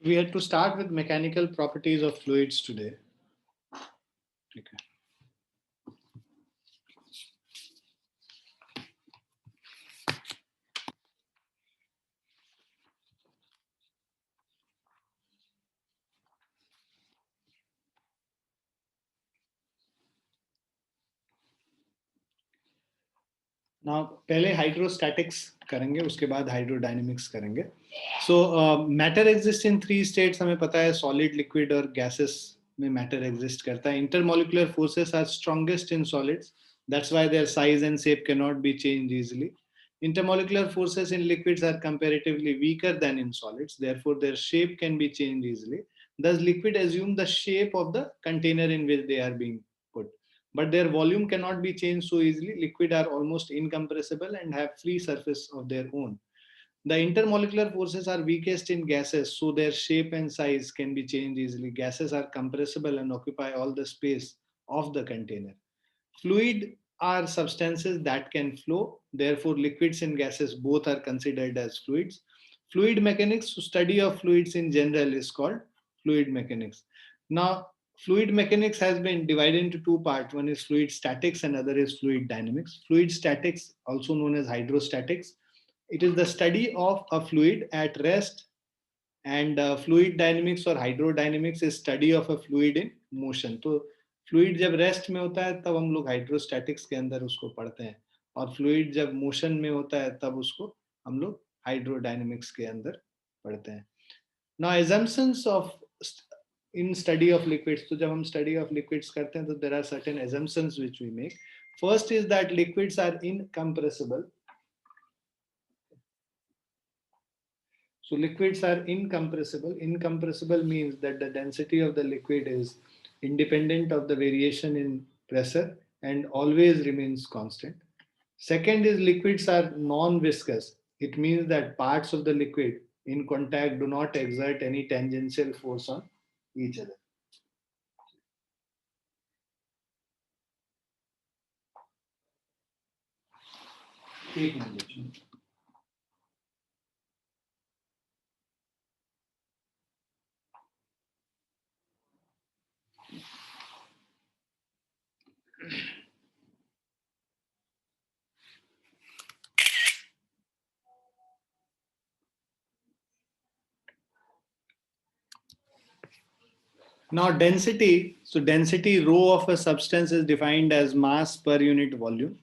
We had to start with mechanical properties of fluids today. Okay. Now पहले hydrostatics करेंगे, उसके बाद hydrodynamics करेंगे. So matter exist in three states, हमें पता है सॉलिड, लिक्विड और गैसेस में मैटर एग्जिस्ट करता है. Intermolecular forces are strongest in solids, that's why their size and shape can not be changed easily. Intermolecular forces in liquids are comparatively weaker than in solids, therefore their shape can be changed easily. Thus liquid assume the shape of the container in which they are being put, but their volume cannot be changed so easily. Liquid are almost incompressible and have free surface of their own. The intermolecular forces are weakest in gases, so their shape and size can be changed easily. Gases are compressible and occupy all the space of the container. Fluid are substances that can flow, therefore liquids and gases both are considered as fluids. Fluid mechanics, study of fluids in general, is called fluid mechanics. Now, fluid mechanics has been divided into two parts. One is fluid statics and other is fluid dynamics. Fluid statics, also known as hydrostatics, it is the study of a fluid at rest, and fluid dynamics or hydrodynamics is study of a fluid in motion. तो fluid जब rest में होता है तब हम लोग hydrostatics के अंदर उसको पढ़ते हैं, और फ्लूइड जब मोशन में होता है तब उसको हम लोग हाइड्रोडायनेमिक्स के अंदर पढ़ते हैं. Now assumptions of in study of liquids, तो जब हम study of liquids करते हैं तो there are certain assumptions which we make. First is that liquids are incompressible. So liquids are incompressible. Incompressible means that the density of the liquid is independent of the variation in pressure and always remains constant. Second is liquids are non-viscous. It means that parts of the liquid in contact do not exert any tangential force on each other. एक minute. Now density, so density rho of a substance is defined as mass per unit volume.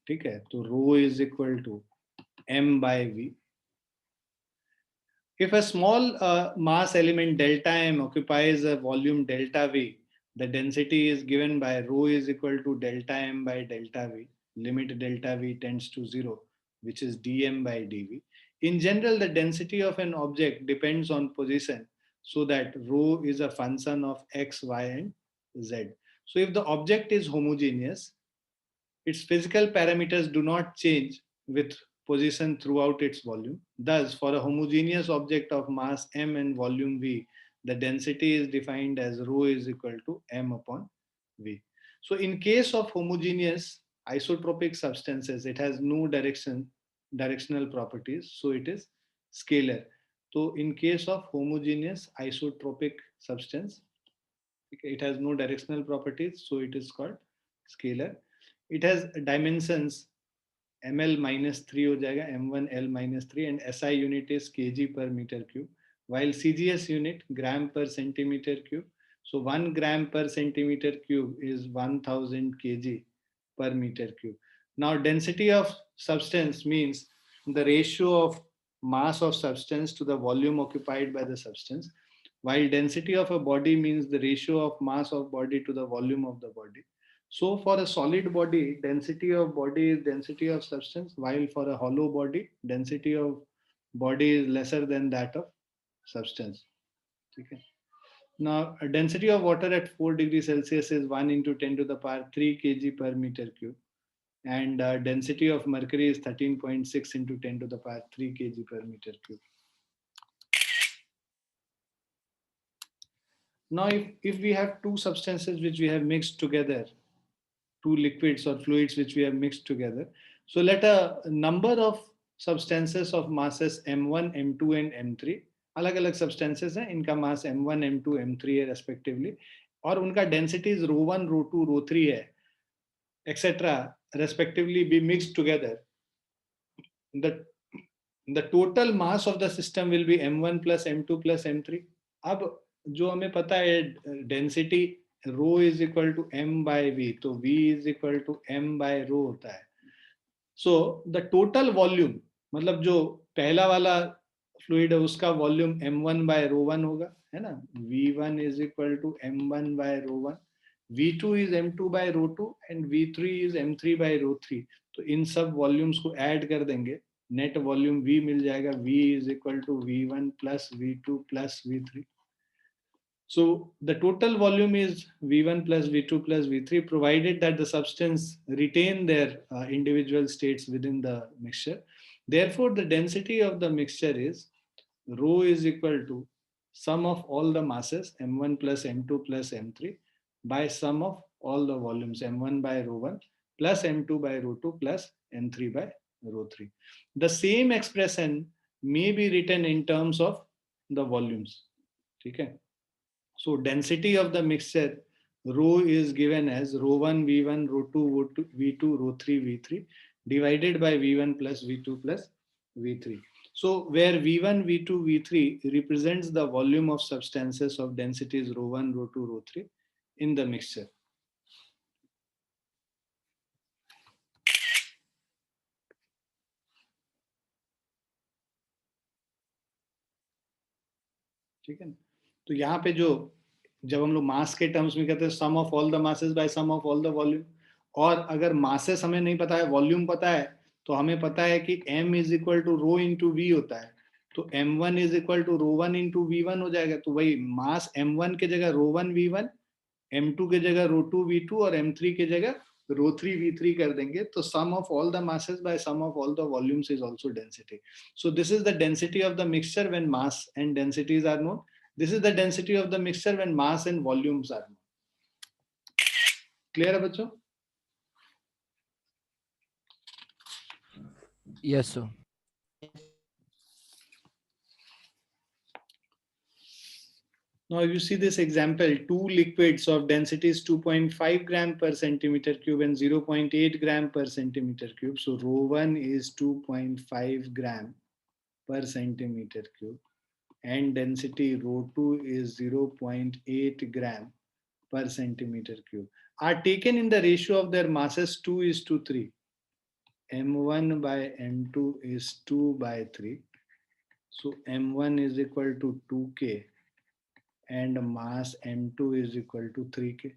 ठीक है, तो rho is equal to m by v. If a small mass element delta m occupies a volume delta v, the density is given by rho is equal to delta m by delta v. Limit delta v tends to 0, which is dm by dv. In general, the density of an object depends on position, so that rho is a function of x, y, and z. So if the object is homogeneous, its physical parameters do not change with position throughout its volume. Thus, for a homogeneous object of mass m and volume v, the density is defined as rho is equal to m upon v. So in case of homogeneous isotropic substances, it has no directional properties, so it is scalar. So in case of homogeneous isotropic substance, it has no directional properties, so it is called scalar. It has dimensions ml minus 3 हो जाएगा, m1 l minus 3, and SI unit is kg per meter cube, while CGS unit gram per centimeter cube. So 1 gram per centimeter cube is 1000 kg per meter cube. Now density of substance means the ratio of mass of substance to the volume occupied by the substance, while density of a body means the ratio of mass of body to the volume of the body. So for a solid body, density of body is density of substance, while for a hollow body, density of body is lesser than that of substance. Okay. Now, a density of water at 4 degrees Celsius is 1 into 10 to the power 3 kg per meter cube. And density of mercury is 13.6 into 10 to the power 3 kg per meter cube. Now, if we have two substances which we have mixed together, two liquids or fluids which we have mixed together. So let a number of substances of masses m1, m2 and m3 अलग अलग substances हैं, इनका मास m1 m2 m3 है respectively, और उनका densities ρ1 ρ2 ρ3 है etcetera respectively be mixed together, the total mass of the system will be m1 plus m2 plus m3. अब जो हमें पता है density rho is equal to m by v, तो v is equal to m by rho होता है. So the total volume, मतलब जो पहला वाला फ्लूइड है उसका volume m1 by rho one होगा, है ना. v1 is equal to m1 by rho one, v2 is m2 by rho two and v3 is m3 by rho three. तो इन सब वॉल्यूम्स को ऐड कर देंगे, नेट वॉल्यूम v मिल जाएगा, v is equal to v1 plus v2 plus v3. So the total volume is V1 plus V2 plus V3, provided that the substance retain their individual states within the mixture. Therefore, the density of the mixture is rho is equal to sum of all the masses m1 plus m2 plus m3 by sum of all the volumes m1 by rho 1 plus m2 by rho 2 plus m3 by rho 3. The same expression may be written in terms of the volumes. Okay. So density of the mixture rho is given as rho1 v1 rho2 v2 rho3 v3 divided by v1 plus v2 plus v3. So where v1 v2 v3 represents the volume of substances of densities rho1 rho2 rho3 in the mixture. ठीक है. तो यहाँ पे जो जब हम लोग मास के टर्म्स में कहते हैं sum of all the masses by sum of all the volume, और अगर मासेस हमें नहीं पता है, वॉल्यूम पता है, तो हमें पता है कि m is equal to rho into V होता है, तो m1 is equal to rho one into V one हो जाएगा. तो वही मास m1 के जगह रो वन वी वन, m2 के जगह रो टू वी टू और m3 के जगह रो थ्री वी थ्री कर देंगे. तो sum of all the masses by sum of all the volumes is also density. So this is the density of the mixture when mass and densities are known. This is the density of the mixture when mass and volumes are known. Clear है बच्चों? Yes, sir. Now you see this example, two liquids of densities 2.5 gram per centimeter cube and 0.8 gram per centimeter cube. So rho 1 is 2.5 gram per centimeter cube and density rho 2 is 0.8 gram per centimeter cube are taken in the ratio of their masses 2:3. m1 by m2 is 2 by 3. So m1 is equal to 2k and mass m2 is equal to 3k.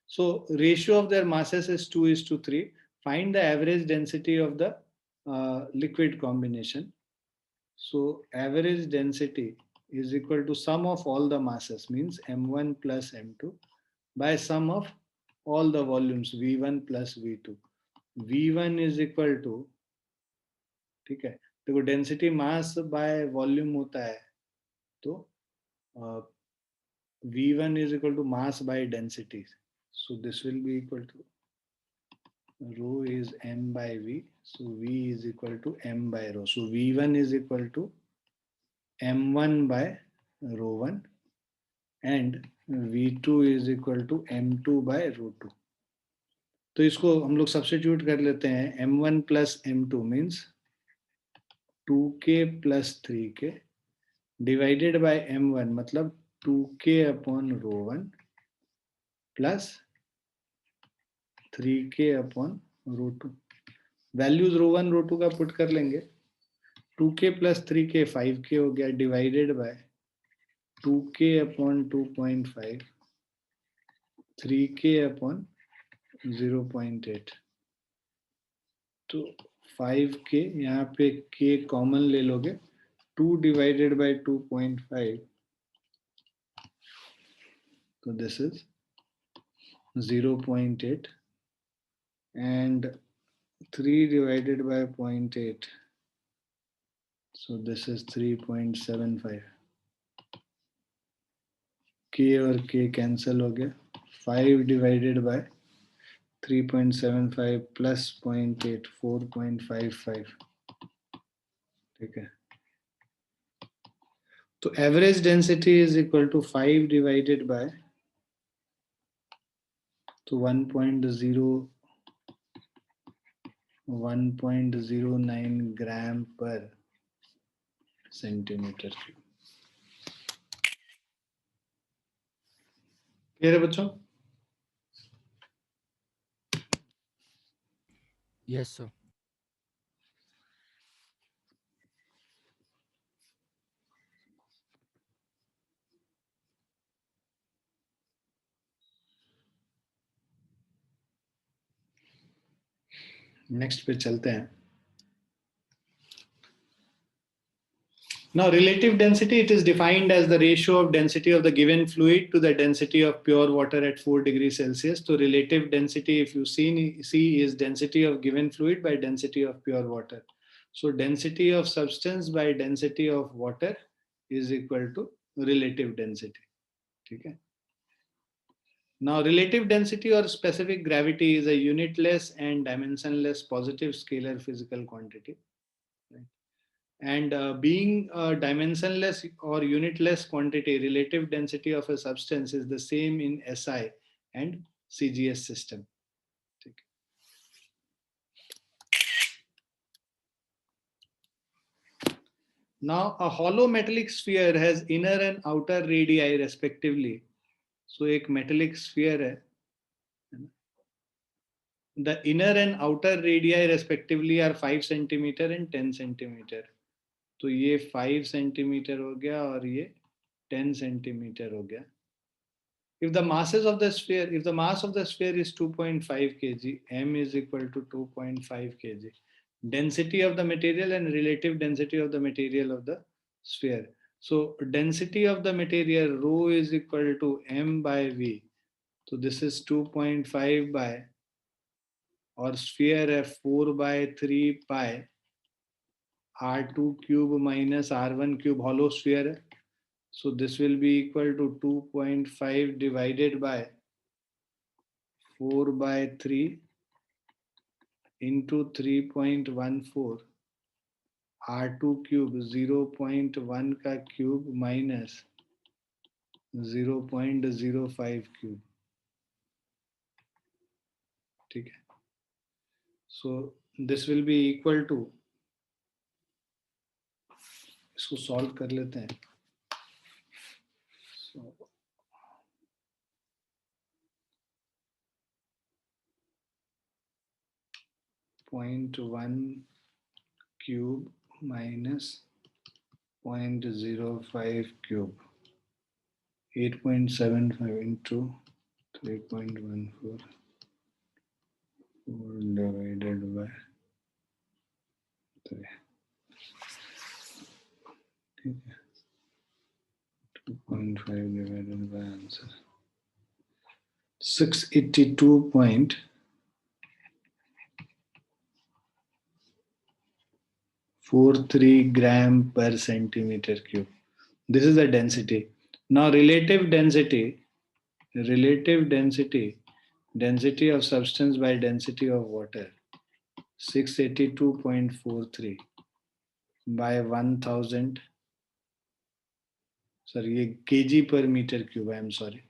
So ratio of their masses is 2:3. Find the average density of the liquid combination. So average density is equal to sum of all the masses, means m1 plus m2 by sum of all the volumes v1 plus v2. v1 is equal to, ठीक है, देखो density mass by volume होता है, तो v1 is equal to mass by density. So this will be equal to rho is m by v. So v is equal to m by rho. So v1 is equal to m1 by rho 1 and v2 is equal to m2 by rho 2. तो इसको हम लोग substitute कर लेते हैं. m1 plus m2 means 2k plus 3k divided by m1 मतलब 2k upon rho 1 plus 3k upon rho 2. Values रो 1 रो 2 का put कर लेंगे. 2k plus 3k 5k हो गया divided by 2k upon 2.5 3k upon 0.8. तो 5k यहाँ पे k कॉमन ले लोगे, 2 divided by 2.5, तो this is 0.8 and 3 divided by 0.8, so this is 3.75. k और k कैंसल हो गया. 5 divided by 3.75 plus 0.8 4.55. ठीक है. तो average density is equal to 5 divided by तो 1.09 ग्राम पर सेंटीमीटर क्यूब। क्लियर है बच्चों? Yes, sir. नेक्स्ट पे चलते हैं। Now, relative density, it is defined as the ratio of density of the given fluid to the density of pure water at 4 degrees Celsius. So relative density, if you see is density of given fluid by density of pure water. So density of substance by density of water is equal to relative density. Okay. Now, relative density or specific gravity is a unitless and dimensionless positive scalar physical quantity. Right? And being a dimensionless or unitless quantity, relative density of a substance is the same in SI and CGS system. Now, a hollow metallic sphere has inner and outer radii respectively. So, एक metallic sphere है. The inner and outer radii respectively are 5 centimeter and 10 centimeter. तो ये 5 centimeter हो गया और ये 10 centimeter हो गया. If the mass of the sphere is 2.5 kg, m is equal to 2.5 kg. Density of the material and relative density of the material of the sphere. So density of the material rho is equal to m by v. So this is 2.5 by, or sphere है 4 by 3 pi r2 cube minus r1 cube, hollow sphere. So this will be equal to 2.5 divided by 4 by 3 into 3.14 r2 cube 0.1 का cube minus 0.05 cube. ठीक है. So this will be equal to, इसको solve कर लेते हैं. So 0.1 cube minus 0.05 cube, 8.75 into 3.14 divided by 3. 2.5 divided by answer 682.43 gram per centimeter cube. This is the density. Now relative density of substance by density of water, 682.43 by 1000. Sir ये kg per meter cube है, I am sorry.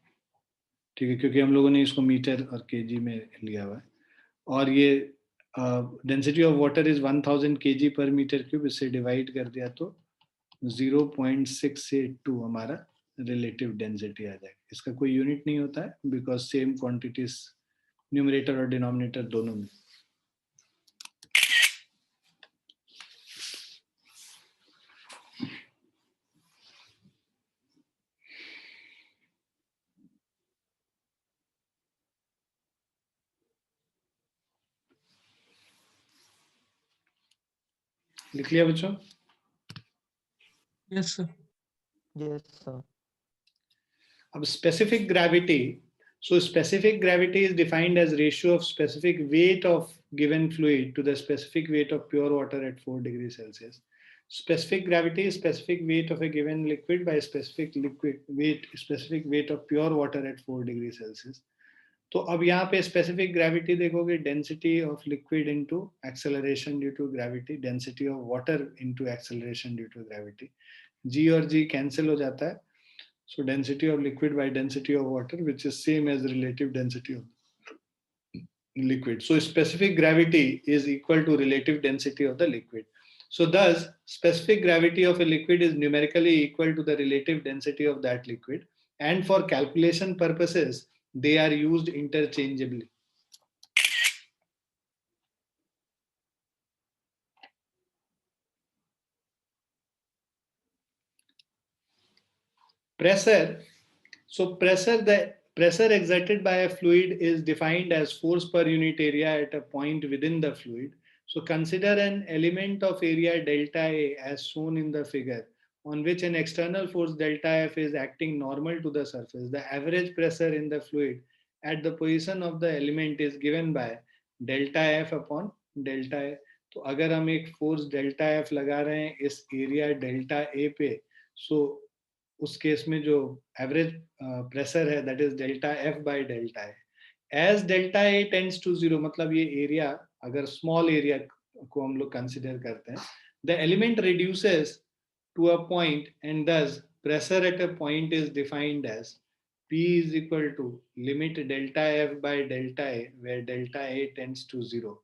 ठीक है, क्योंकि हम लोगों ने इसको metre और केजी में लिया हुआ है. और ये density of water is 1000 kg पर मीटर क्यूब. इससे डिवाइड कर दिया तो 0.682 हमारा रिलेटिव डेंसिटी आ जाएगा. इसका कोई यूनिट नहीं होता है बिकॉज सेम क्वांटिटीज न्यूमरेटर और डिनोमिनेटर दोनों में. लिख लिया बच्चों? Yes, sir. Yes, sir. अब specific gravity. So specific gravity is defined as ratio of specific weight of given fluid to the specific weight of pure water at 4 degrees Celsius. Specific gravity is specific weight of a given liquid by specific weight of pure water at 4 degrees Celsius. तो अब यहाँ पे specific gravity देखोगे, density of liquid into acceleration due to gravity, density of water into acceleration due to gravity, G और G cancel हो जाता है. So density of liquid by density of water, which is same as relative density of liquid. So specific gravity is equal to relative density of the liquid. So thus, specific gravity of a liquid is numerically equal to the relative density of that liquid. And for calculation purposes, they are used interchangeably. Pressure. So the pressure exerted by a fluid is defined as force per unit area at a point within the fluid. So consider an element of area delta A as shown in the figure, on which an external force delta F is acting normal to the surface. The average pressure in the fluid at the position of the element is given by delta F upon delta A. तो अगर हम एक force delta F लगा रहे हैं इस area delta A पे, सो उस केस में जो एवरेज प्रेशर है that is delta F by delta A. As delta A tends to zero, मतलब ये एरिया अगर स्मॉल एरिया को हम लोग कंसिडर करते हैं, the element reduces to a point and this pressure at a point is defined as P is equal to limit delta F by delta A, where delta A tends to 0.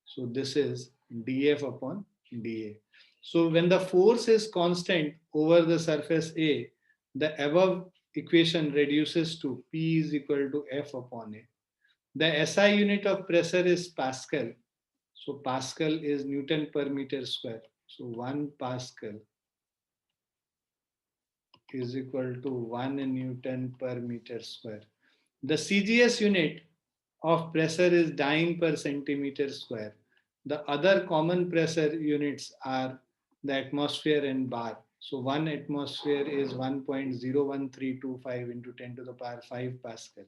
So this is dF upon dA. So when the force is constant over the surface A, the above equation reduces to P is equal to F upon A. The SI unit of pressure is Pascal. So Pascal is Newton per meter square. So 1 Pascal is equal to 1 Newton per meter square. The CGS unit of pressure is dyne per centimeter square. The other common pressure units are the atmosphere and bar. So 1 atmosphere is 1.01325 into 10 to the power 5 Pascal.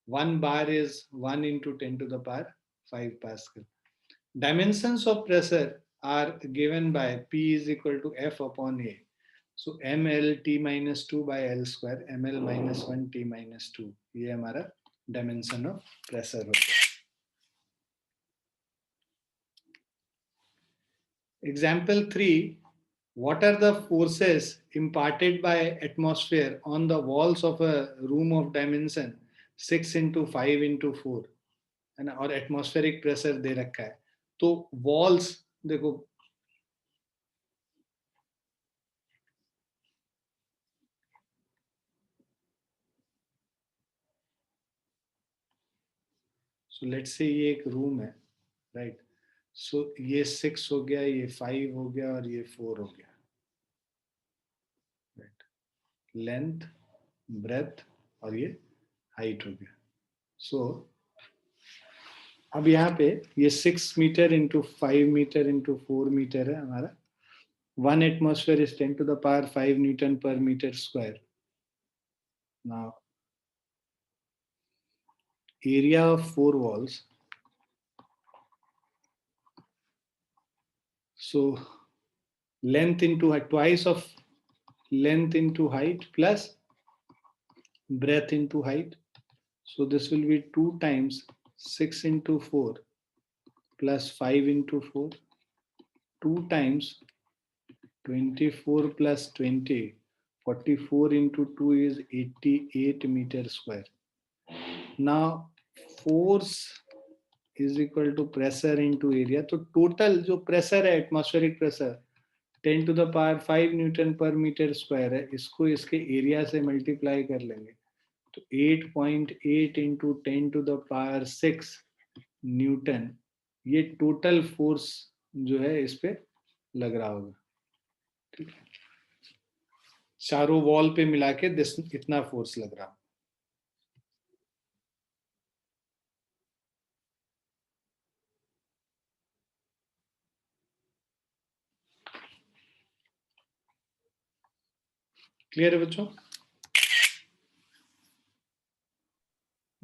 1 bar is 1 into 10 to the power 5 Pascal. Dimensions of pressure are given by P is equal to F upon A. So ml t minus 2 by L square, ml minus 1 t minus 2. ये हमारा dimension of pressure हो गया. Example 3. What are the forces imparted by atmosphere on the walls of a room of dimension 6 into 5 into 4? और atmospheric pressure दे रखा है. तो walls देखो, so let's say ये एक रूम है, राइट. सो ये 6 हो गया, ये 5 हो गया और ये 4 हो गया, राइट. लेंथ, ब्रेथ और ये हाइट हो गया. सो अब यहाँ पे ये 6 metre into 5 metre into 4 metre है हमारा. 1 atmosphere is 10 to the power 5 newton पर metre square. Now area of 4 walls. So length into twice of length into height plus breadth into height. So this will be 2 times 6 into 4 plus 5 into 4. 2 times 24 plus 20. 44 into 2 is 88 meter square. Now force is equal to pressure into area. तो total जो pressure है atmospheric pressure 10 to the power 5 newton पर metre square है, इसको इसके area से multiply कर लेंगे तो 8.8 into 10 to the power 6 newton, ये टोटल फोर्स जो है इस पे लग रहा होगा. ठीक है, चारों वॉल पे मिला के इतना फोर्स लग रहा. क्लियर है बच्चों?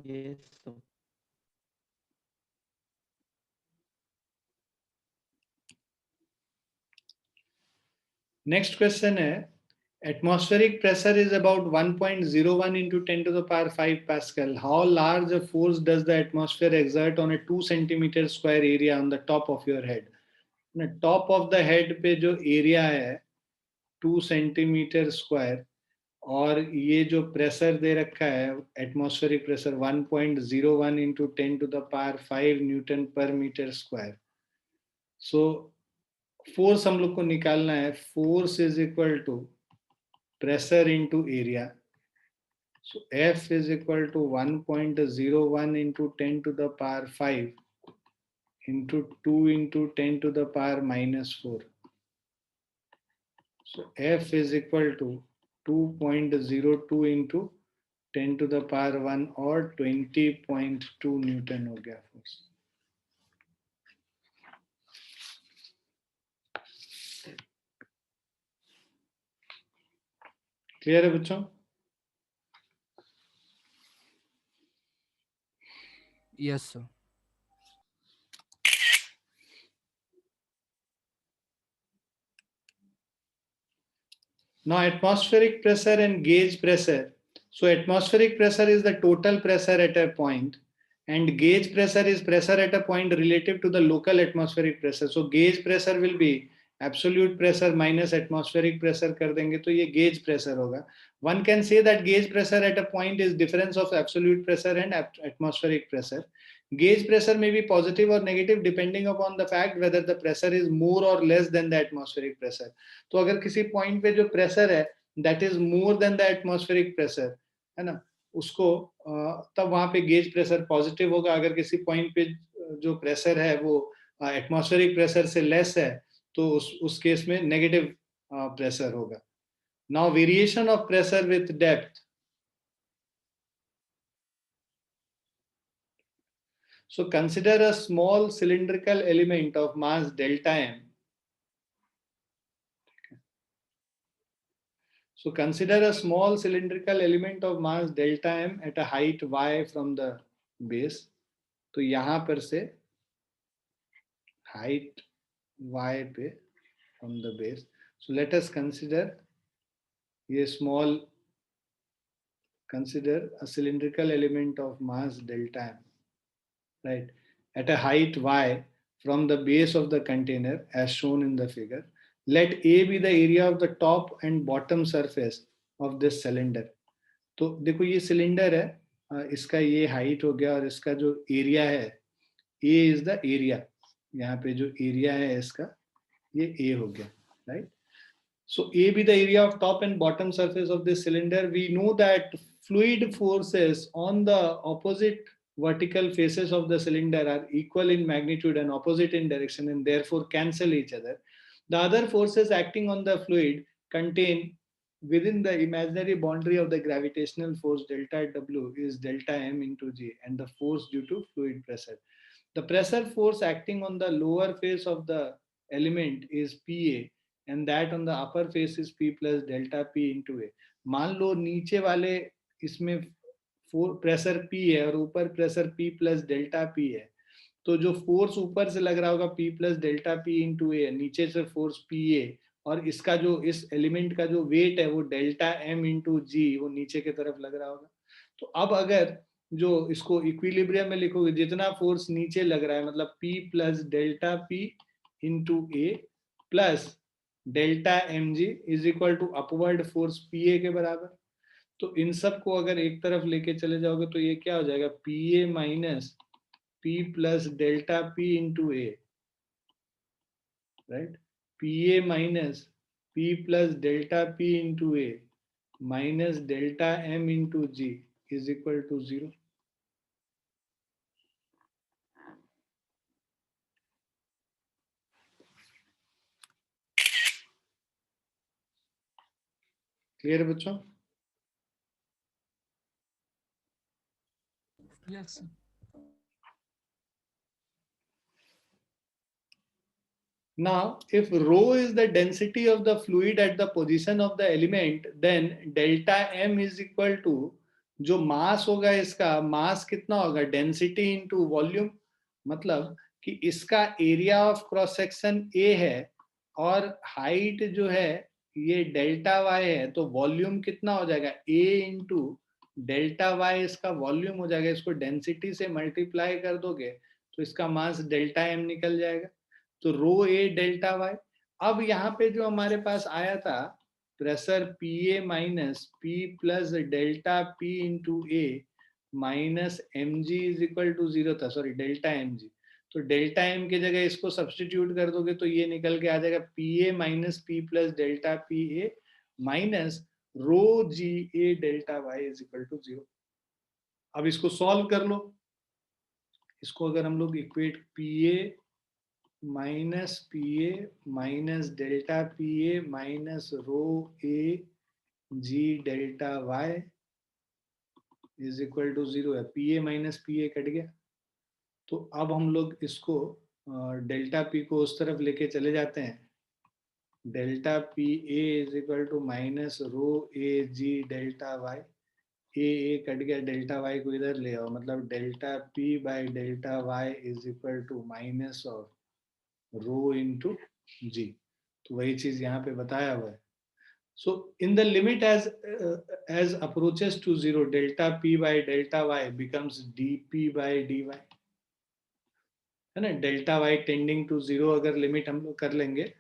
Yes, sir. नेक्स्ट क्वेश्चन है, Atmospheric pressure is about 1.01 into 10 to the power 5 Pascal. How large a force does the atmosphere exert on a 2 centimeter square area on the top of your head? ना top of the head पे जो area है 2 centimeter square और ये जो pressure दे रखा है atmospheric pressure 1.01 into 10 to the power 5 newton पर मीटर स्क्वायर. सो फोर्स हम लोग को निकालना है. Force is equal to pressure into area. So F is equal to 1.01 into 10 to the power 5 into 2 into 10 to the power minus 4. So F is equal to 2.02 into 10 to the power 1 or 20.2 Newton हो गया force. Clear है बच्चों? Yes sir. Now atmospheric pressure and gauge pressure. So atmospheric pressure is the total pressure at a point and gauge pressure is pressure at a point relative to the local atmospheric pressure. So gauge pressure will be absolute pressure minus atmospheric pressure कर देंगे तो ये gauge pressure होगा. One can say that gauge pressure at a point is difference of absolute pressure and atmospheric pressure. Gauge pressure may be positive or negative depending upon the fact whether the pressure is more or less than the atmospheric pressure. तो अगर किसी point पे जो pressure है that is more than the atmospheric pressure है ना, उसको तब वहां पे गेज प्रेशर पॉजिटिव होगा. अगर किसी पॉइंट पे जो प्रेशर है वो एटमॉस्फेरिक प्रेशर से लेस है तो उस केस में नेगेटिव प्रेशर होगा. Now variation of pressure with depth. So consider a small cylindrical element of mass delta m. So consider a small cylindrical element of mass delta m at a height y from the base. तो यहां पर से height y पे from the base. So let us consider ये small, consider a cylindrical element of mass delta m, right, at a height y from the base of the container as shown in the figure. Let A be the area of the top and bottom surface of this cylinder. तो देखो ये cylinder है, इसका ये height हो गया और इसका जो एरिया है A इज द एरिया. यहाँ पे जो एरिया है इसका ये A हो गया, right. So A be the area of top and bottom surface of this cylinder. We know that fluid forces on the opposite vertical faces of the cylinder are equal in magnitude and opposite in direction and therefore cancel each other. The other forces acting on the fluid contain within the imaginary boundary of the gravitational force delta W is delta M into G and the force due to fluid pressure. The pressure force acting on the lower face of the element is PA and that on the upper face is P plus delta P into A. मान लो नीचे वाले इसमें pressure P है और ऊपर pressure P plus delta P है, तो जो फोर्स ऊपर से लग रहा होगा P plus delta P into A, नीचे से फोर्स PA और इसका जो इस एलिमेंट का जो वेट है वो डेल्टा M into G वो नीचे की तरफ लग रहा होगा. तो अब अगर जो इसको इक्विलिब्रियम में लिखोगे जितना फोर्स नीचे लग रहा है मतलब P plus delta P into A plus delta M G is equal to upward force P A के बराबर. तो इन सब को अगर एक तरफ लेके चले जाओगे तो ये क्या हो जाएगा P A minus P plus delta P into A, right. P A minus P plus delta P into A minus delta M into G is equal to 0. Clear बच्चों? Yes sir. Now, if rho is the density of the fluid at the position of the element, then delta m is equal to जो मास होगा इसका मास कितना होगा density into volume. मतलब कि इसका area of cross section A है और हाइट जो है ये डेल्टा वाई है तो वॉल्यूम कितना हो जाएगा, ए इंटू डेल्टा वाई इसका वॉल्यूम हो जाएगा, इसको डेंसिटी से मल्टीप्लाई कर दोगे तो इसका मास डेल्टा एम निकल जाएगा, तो रो ए डेल्टा वाई। अब यहाँ पे जो हमारे पास आया था pressure P A minus P plus delta P into A minus M G is equal to 0 था, सॉरी डेल्टा एम जी, तो डेल्टा एम की जगह इसको सब्सटीट्यूट कर दोगे तो ये निकल के आ जाएगा P A minus P plus delta P A minus rho G A delta Y is equal to 0। अब इसको सॉल्व कर लो, इसको अगर हम लोग equate P A minus delta P A minus rho A G delta Y is equal to 0 है, P A minus P A cut गया, तो अब हम लोग इसको डेल्टा पी को उस तरफ लेके चले जाते हैं, delta P A is equal to minus rho A G delta Y, A cut गया, डेल्टा वाई को इधर ले आओ, मतलब delta P by delta Y is equal to minus of rho into G, तो वही चीज यहाँ पे बताया हुआ है। So in the limit as approaches to 0, delta p by delta y becomes dp by dy, है ना, डेल्टा y टेंडिंग टू 0 अगर लिमिट हम लोग कर लेंगे,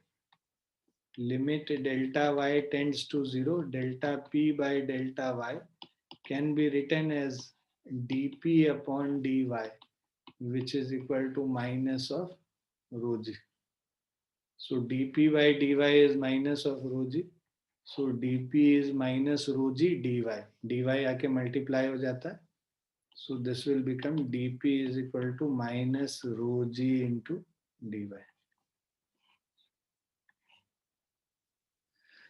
limit delta y tends to 0, delta p by delta y can be written as dp upon dy which is equal to minus of rho g. So dp by dy is minus of rho g. So dp is minus rho g dy, dy आके multiply हो जाता है, so this will become dp is equal to minus rho g into dy.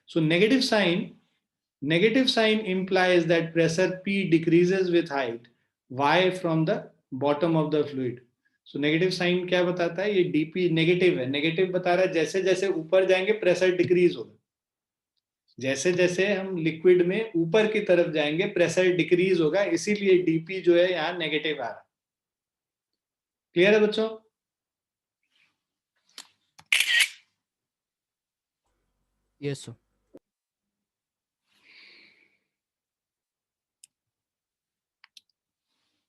So negative sign implies that pressure p decreases with height y from the bottom of the fluid. So negative sign क्या बताता है, ये dp negative है, negative बता रहा है जैसे जैसे ऊपर जाएंगे प्रेशर डिक्रीज होगा, जैसे जैसे हम लिक्विड में ऊपर की तरफ जाएंगे प्रेशर डिक्रीज होगा, इसीलिए डीपी जो है यहाँ नेगेटिव आ रहा है। क्लियर है बच्चों? Yes, sir.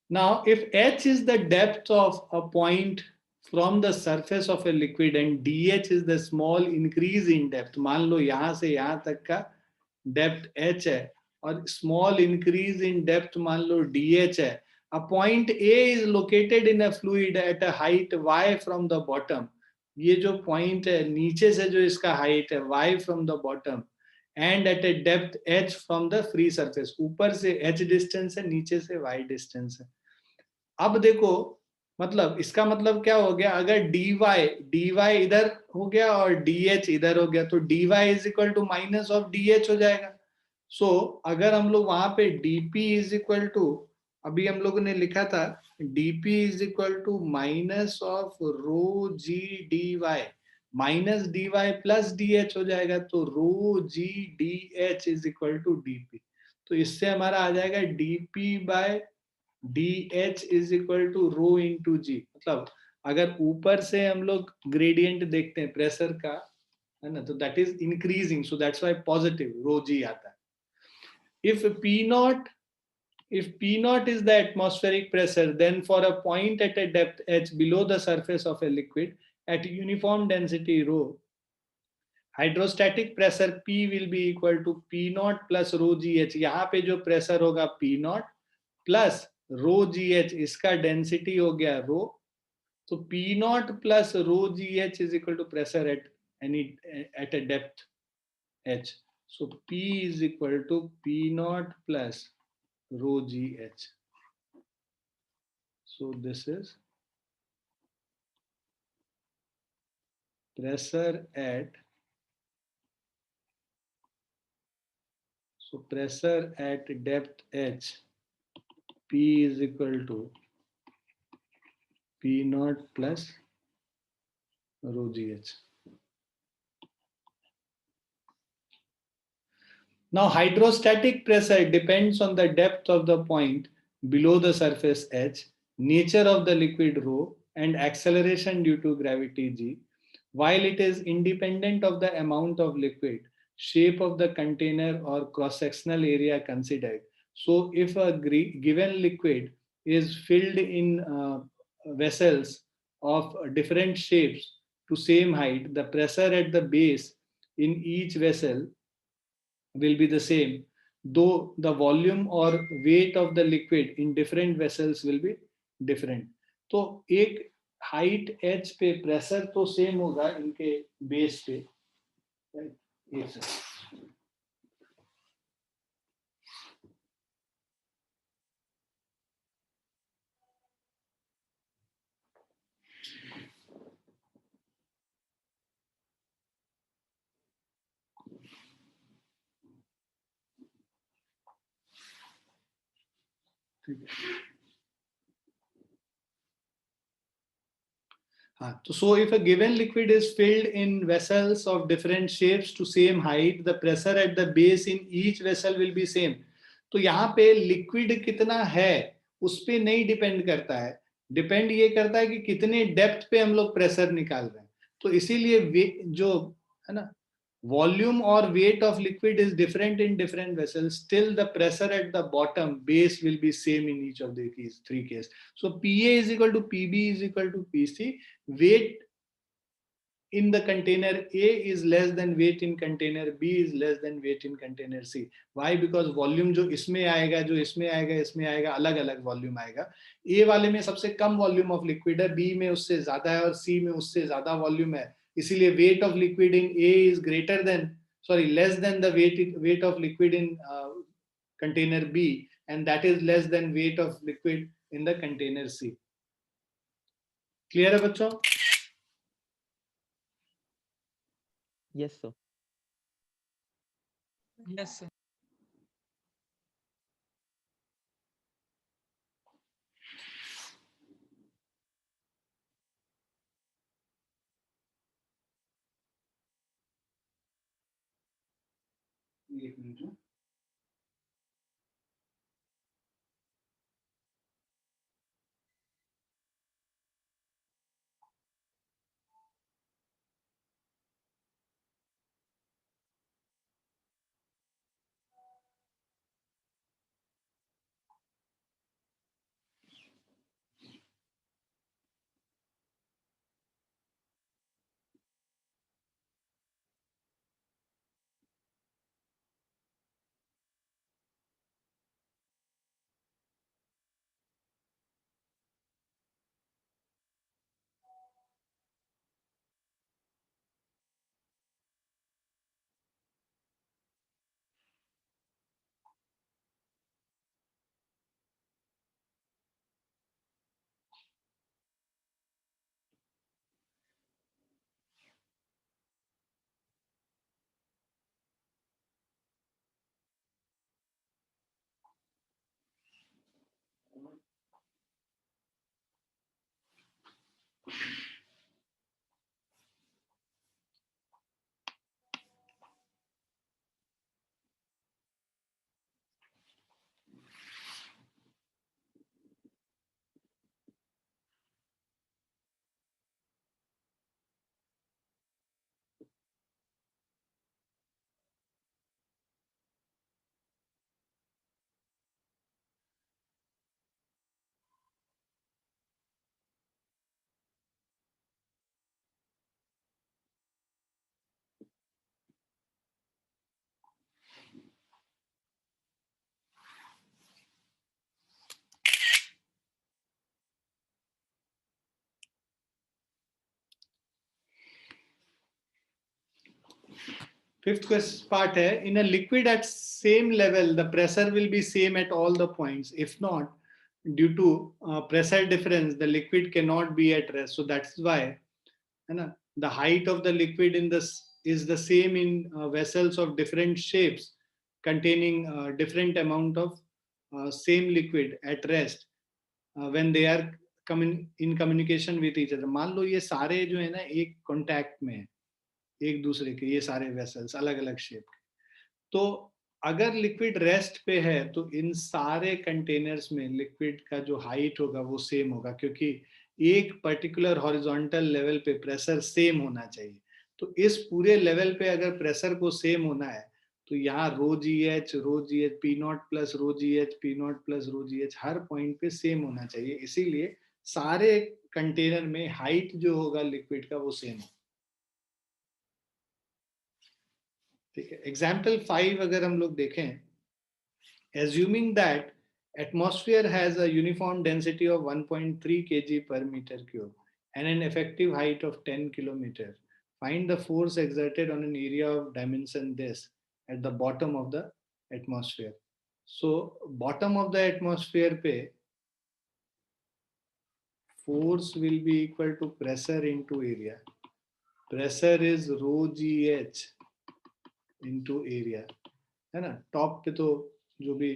Now, if h is the depth of a point from the surface of a liquid and dh is the small increase in depth, मान लो यहाँ से यहाँ तक का डेप्थ h है और स्मॉल इंक्रीज इन डेप्थ मान लो dh है, a point A is located in a fluid at a height y from the bottom, ये जो पॉइंट है नीचे से जो इसका हाइट है y from the bottom and at a depth h from the free surface, ऊपर से h डिस्टेंस है नीचे से y डिस्टेंस है। अब देखो मतलब इसका मतलब क्या हो गया, अगर dy इधर हो गया और dh इधर हो गया तो dy is equal to minus of dh हो जाएगा। सो अगर हम लोग वहां पे dp इज इक्वल टू, अभी हम लोगों ने लिखा था dp is equal to minus of rho G D Y, minus dy plus dh हो जाएगा, तो rho G dh is equal to dp, तो इससे हमारा आ जाएगा dp by dh is equal to rho into G, मतलब अगर ऊपर से हम लोग ग्रेडियंट देखते हैं प्रेशर का, है ना, तो that is increasing, so that's why positive rho G आता है। If P naught is the atmospheric pressure, then for a point at a depth h below the surface of a liquid at uniform density rho, hydrostatic pressure P will be equal to P naught plus rho gh, यहाँ पे जो pressure होगा P naught plus रो gh, इसका density हो गया रो, तो P naught plus rho gh is equal to pressure at a depth h. So P is equal to P naught plus rho gh. So this is pressure at depth h, P is equal to P naught plus rho gh. Now hydrostatic pressure depends on the depth of the point below the surface h, nature of the liquid rho, and acceleration due to gravity g, while it is independent of the amount of liquid shape of the container or cross sectional area considered. So if a given liquid is filled in vessels of different shapes to same height, the pressure at the base in each vessel will be the same, though the volume or weight of the liquid in different vessels will be different. तो एक height H पे pressure तो same होगा इनके base पे, एक second. So if a given liquid is filled in vessels of different shapes to same height, the pressure at the base in each vessel will be same. तो यहाँ पे liquid कितना है उस पे नहीं डिपेंड करता है, डिपेंड ये करता है कि कितने डेप्थ पे हम लोग प्रेशर निकाल रहे हैं। तो इसीलिए जो है ना, volume or weight of liquid is different in different vessels, still the pressure at the bottom base will be same in each of the three cases. So PA is equal to PB is equal to PC. Weight in the container A is less than weight in container B is less than weight in container C. Why? Because volume जो इसमें आएगा, जो इसमें आएगा, इसमें आएगा, अलग अलग वॉल्यूम आएगा। A वाले में सबसे कम वॉल्यूम ऑफ लिक्विड है, B में उससे ज्यादा है और C में उससे ज्यादा वॉल्यूम है, इसीलिए weight of liquid in A is greater than, sorry, less than the weight of liquid in container B, and that is less than weight of liquid in the container C. Clear है बच्चों? Yes, sir. Yes, sir. एक minute. Fifth part है, in a liquid at same level the pressure will be same at all the points. If not, due to pressure difference, the liquid cannot be at rest. So that's why है ना, the height of the liquid in this is the same in vessels of different shapes containing different amount of same liquid at rest when they are in communication with each other. मान लो ये सारे जो है ना एक contact में है एक दूसरे के, ये सारे वेसल्स अलग अलग शेप के, तो अगर लिक्विड रेस्ट पे है तो इन सारे कंटेनर्स में लिक्विड का जो हाइट होगा वो सेम होगा, क्योंकि एक पर्टिकुलर हॉरिजॉन्टल लेवल पे प्रेशर सेम होना चाहिए। तो इस पूरे लेवल पे अगर प्रेशर को सेम होना है तो यहाँ rho G H P naught plus rho G H हर पॉइंट पे सेम होना चाहिए, इसीलिए सारे कंटेनर में हाइट जो होगा लिक्विड का वो सेम हो। ठीक है, एग्जाम्पल 5 अगर हम लोग देखें, assuming that atmosphere has a uniform density of 1.3 kg per meter cube and an effective height of 10 kilometer, find the force exerted on an area of dimension this at the bottom of the atmosphere. So bottom of the atmosphere pe force will be equal to pressure into area. Pressure is rho gh into area, है ना। Top पे तो जो भी,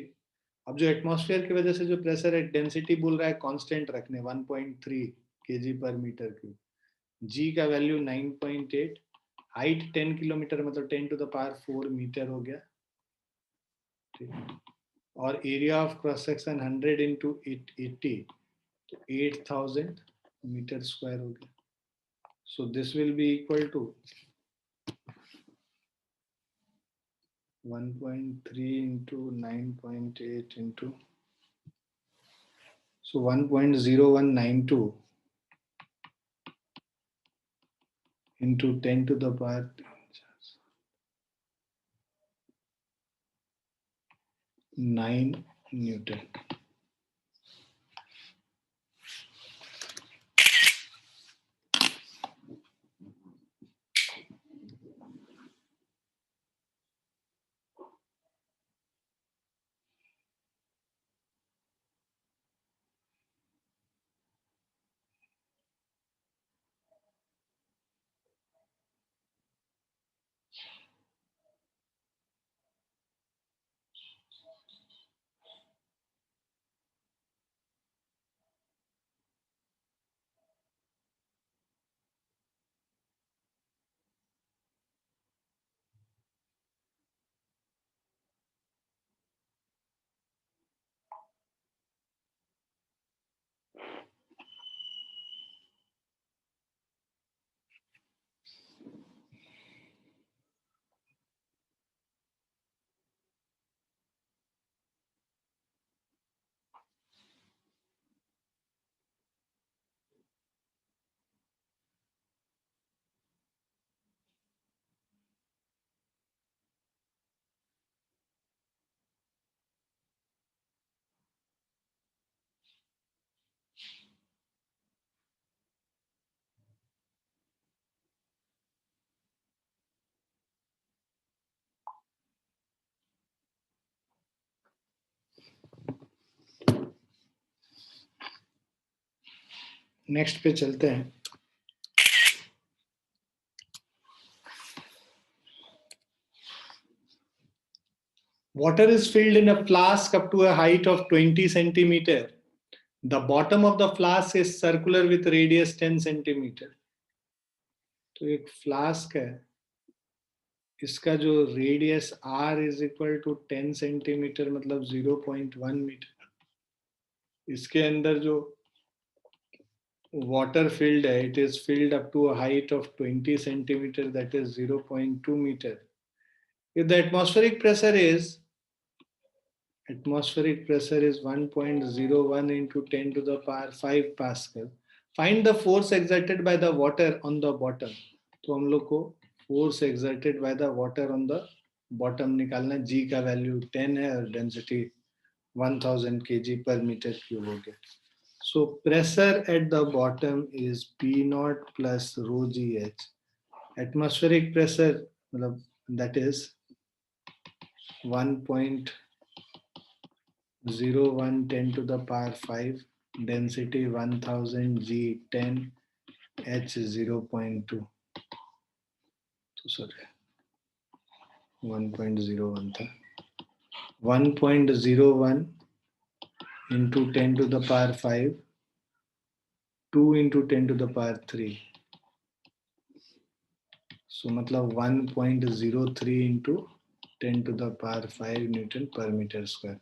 अब जो atmosphere की वजह से जो प्रेशर है, डेंसिटी बोल रहा है कांस्टेंट रखने 1.3 kg पर मीटर क्यूब, जी का वैल्यू 9.8, हाइट 10 किलोमीटर मतलब 10 टू द पावर 4 मीटर हो गया, ठीक, और area of cross section 100 into 80 तो 8000 मीटर स्क्वायर हो गया। So this will be equal to 1.3 into 9.8 into, so 1.0192 into 10 to the power 9 Newton. Next पे चलते हैं। Water is filled in a flask up to a height of 20 centimeter. The bottom of the flask is circular with radius 10 centimeter. तो एक flask है, इसका जो radius r is equal to 10 centimetre मतलब 0.1 metre, इसके अंदर जो water filled है, it is filled up to a height of 20 centimeter, that is 0.2 meter. If the atmospheric pressure is 1.01 into 10 to the power 5 Pascal. Find the force exerted by the water on the bottom. तो हम लोग को force exerted by the water on the bottom निकालना, G का value 10 है और density 1000 kg per meter cube हो गया। So pressure at the bottom is P naught plus rho GH. Atmospheric pressure मतलब that is 1.01 10 to the power 5, density 1000 G 10 H 0.2, तो sorry 1.01 था, 1.01 into 10 to the power 5, 2 into 10 to the power 3, so मतलब 1.03 into 10 to the power 5 Newton per meter square।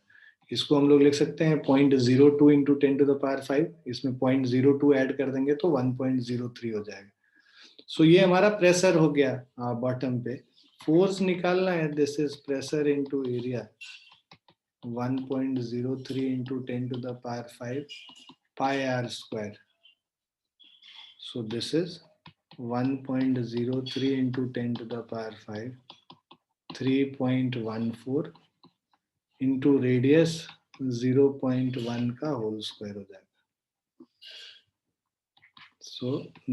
इसको हम लोग लिख सकते हैं 0.02 इंटू 10 टू द पावर 5, इसमें 0.02 ऐड कर देंगे तो 1.03 हो जाएगा। सो ये हमारा प्रेशर हो गया बॉटम पे. फोर्स निकालना है. This is pressure into area. 1.03 into 10 to the power 5 pi r square. So this is 1.03 into 10 to the power 5, 3.14 into radius 0.1 का whole square हो जाएगा. So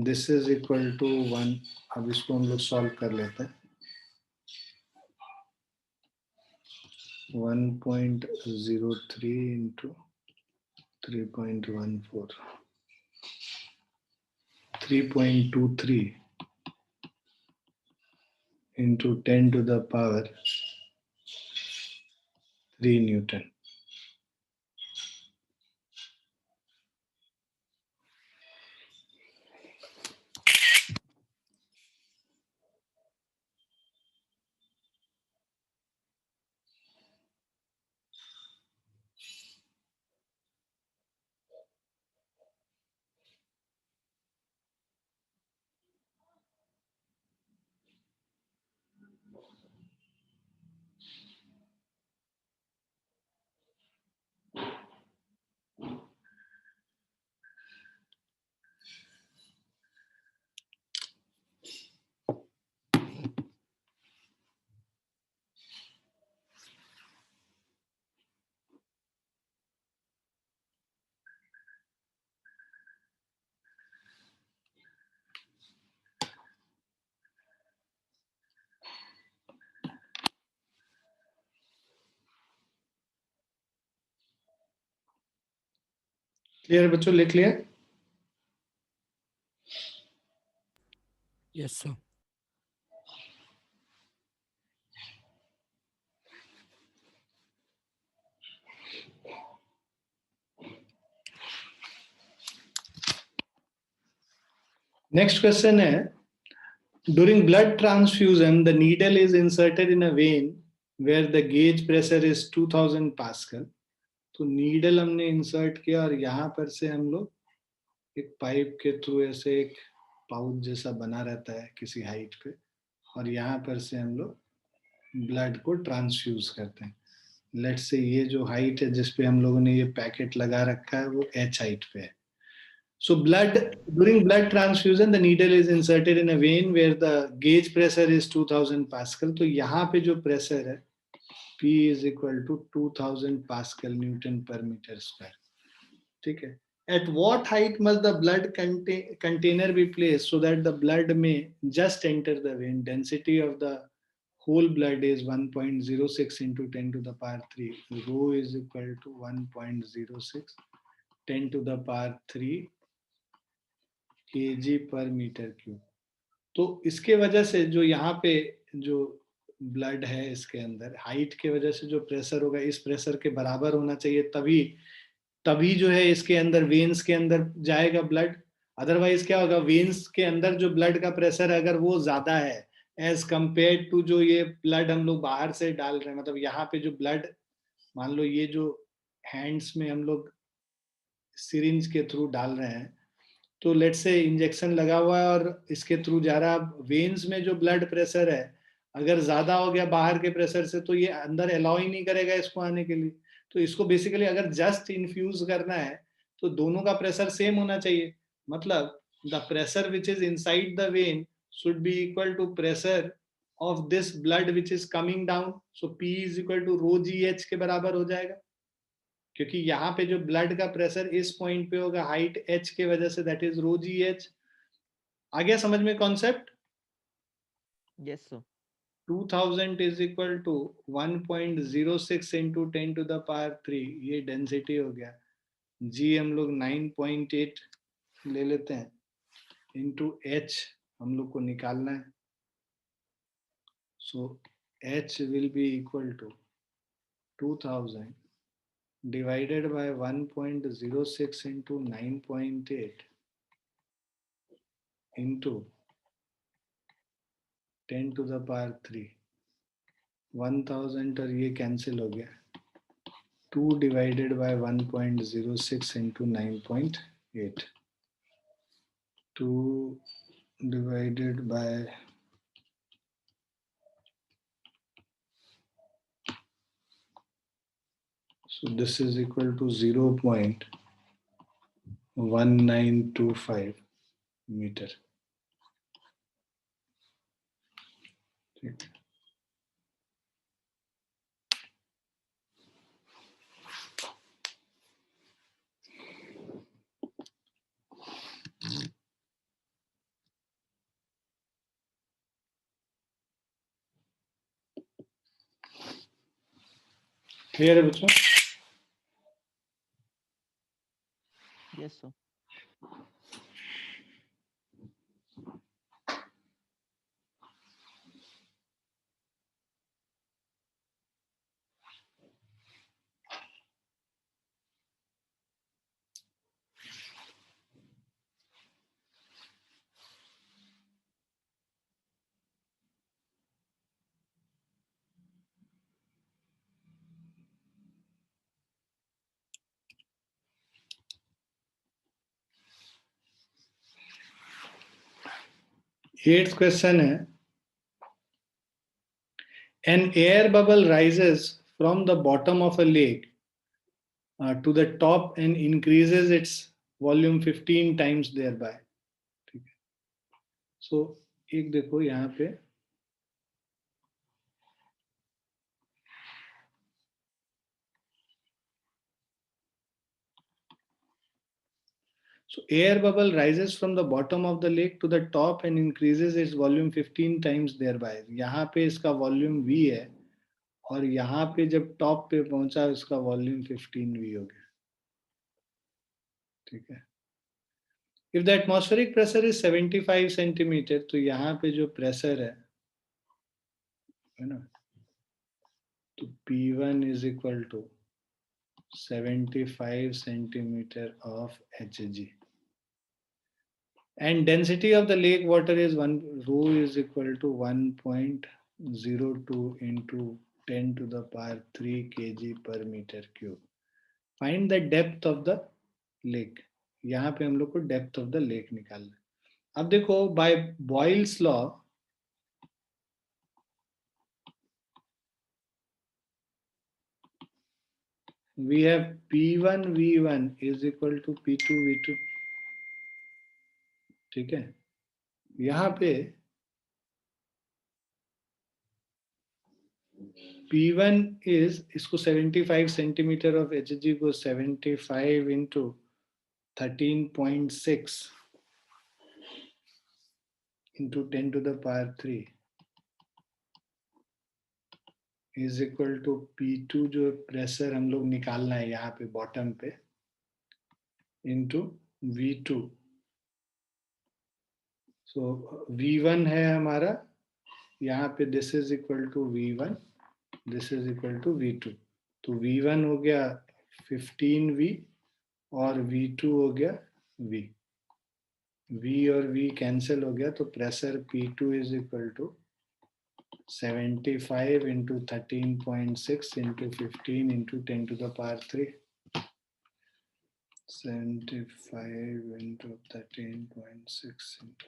this is equal to 1. अब इसको हम लोग solve कर लेते हैं. 1.03 into 3.14. 3.23 into 10 to the power 3 Newton. Clear बच्चों, लिख लिया? Yes, sir. नेक्स्ट क्वेश्चन है, during blood transfusion the needle is inserted in a vein where the gauge pressure is 2000 pascal. तो नीडल हमने इंसर्ट किया और यहाँ पर से हम लोग एक पाइप के थ्रू ऐसे एक पाउच जैसा बना रहता है किसी हाइट पे, और यहाँ पर से हम लोग ब्लड को ट्रांसफ्यूज करते हैं. लेट्स से ये जो हाइट है जिसपे हम लोगों ने ये पैकेट लगा रखा है वो h हाइट पे है. So during blood transfusion, the needle is inserted in a vein where the gauge pressure is 2000 pascal. तो यहाँ पे जो प्रेशर है P is equal to 2000 pascal Newton per meter square. ठीक है. At what height must the blood container be placed so that the blood may just enter the vein? Density of the whole blood is 1.06 into 10 to the power 3. Rho is equal to 1.06 10 to the power 3 kg पर metre cube. तो इसके वजह से जो यहाँ पे जो blood है इसके अंदर हाइट के वजह से जो प्रेशर होगा इस प्रेशर के बराबर होना चाहिए, तभी जो है इसके अंदर वेन्स के अंदर जाएगा ब्लड. अदरवाइज क्या होगा, वेन्स के अंदर जो ब्लड का प्रेशर है अगर वो ज्यादा है एज कंपेयर टू जो ये ब्लड हम लोग बाहर से डाल रहे हैं, मतलब यहाँ पे जो ब्लड मान लो ये जो हैंड्स में हम लोग सिरिंज के थ्रू डाल रहे हैं, तो लेट से इंजेक्शन लगा हुआ है और इसके थ्रू जा रहा है, वेन्स में जो ब्लड प्रेशर है अगर ज्यादा हो गया बाहर के प्रेशर से तो ये अंदर अलाउ ही नहीं करेगा इसको आने के लिए. तो इसको बेसिकली अगर जस्ट इन्फ्यूज करना है तो दोनों का प्रेशर सेम होना चाहिए. मतलब the pressure which is inside the vein should be equal to pressure of this blood which is coming down. So P is equal to rho GH के बराबर हो जाएगा, क्योंकि यहाँ पे जो ब्लड का प्रेशर इस पॉइंट पे होगा हाइट h के वजह से, दैट इज रो GH. आ गया समझ में concept? Yes, sir. 2000 is equal to 1.06 into 10 to the power 3, ये डेंसिटी हो गया. G हम लोग 9.8 ले लेते हैं into h हम लोग को निकालना है. So h will be equal to 2000 divided by 1.06 into 9.8 into 10 to the power 3. 1000 और ये कैंसिल हो गया. 2 divided by 1.06 into 9.8. 2 divided by so this is equal to 0.1925 metre. ठीक. क्लियर है बच्चों? Yes, sir. Eighth question है, an air bubble rises from the bottom of a lake to the top and increases its volume 15 times thereby. ठीक है. So एक देखो यहाँ पे so air bubble rises from the bottom of the lake to the top and increases its volume 15 times thereby. यहाँ पे इसका volume v है और यहाँ पे जब टॉप पे पहुंचा इसका वॉल्यूम 15 v हो गया. ठीक है. If the atmospheric pressure is 75 centimetre तो यहाँ पे जो प्रेशर है ना, तो P1 is equal to 75 centimeter of Hg. And density of the lake water is rho is equal to 1.02 into 10 to the power 3 kg per meter cube. Find the depth of the lake. यहाँ पे हम लोग को depth of the lake निकालना है. अब देखो by Boyle's law we have P1 V1 is equal to P2 V2. ठीक है. यहाँ पे P1 is इसको 75 सेंटीमीटर ऑफ Hg को 75 into 13.6 into 10 to the power 3 is equal to P2 जो प्रेशर हम लोग निकालना है यहाँ पे बॉटम पे into V2. So V1 है हमारा यहाँ पे this is equal to V1, this is equal to V2. तो V1 हो गया 15V और V2 हो गया V. V और V कैंसिल हो गया तो pressure P2 is equal to 75 into 13.6 into 15 into 10 to the power 3. 75 into 13.6 into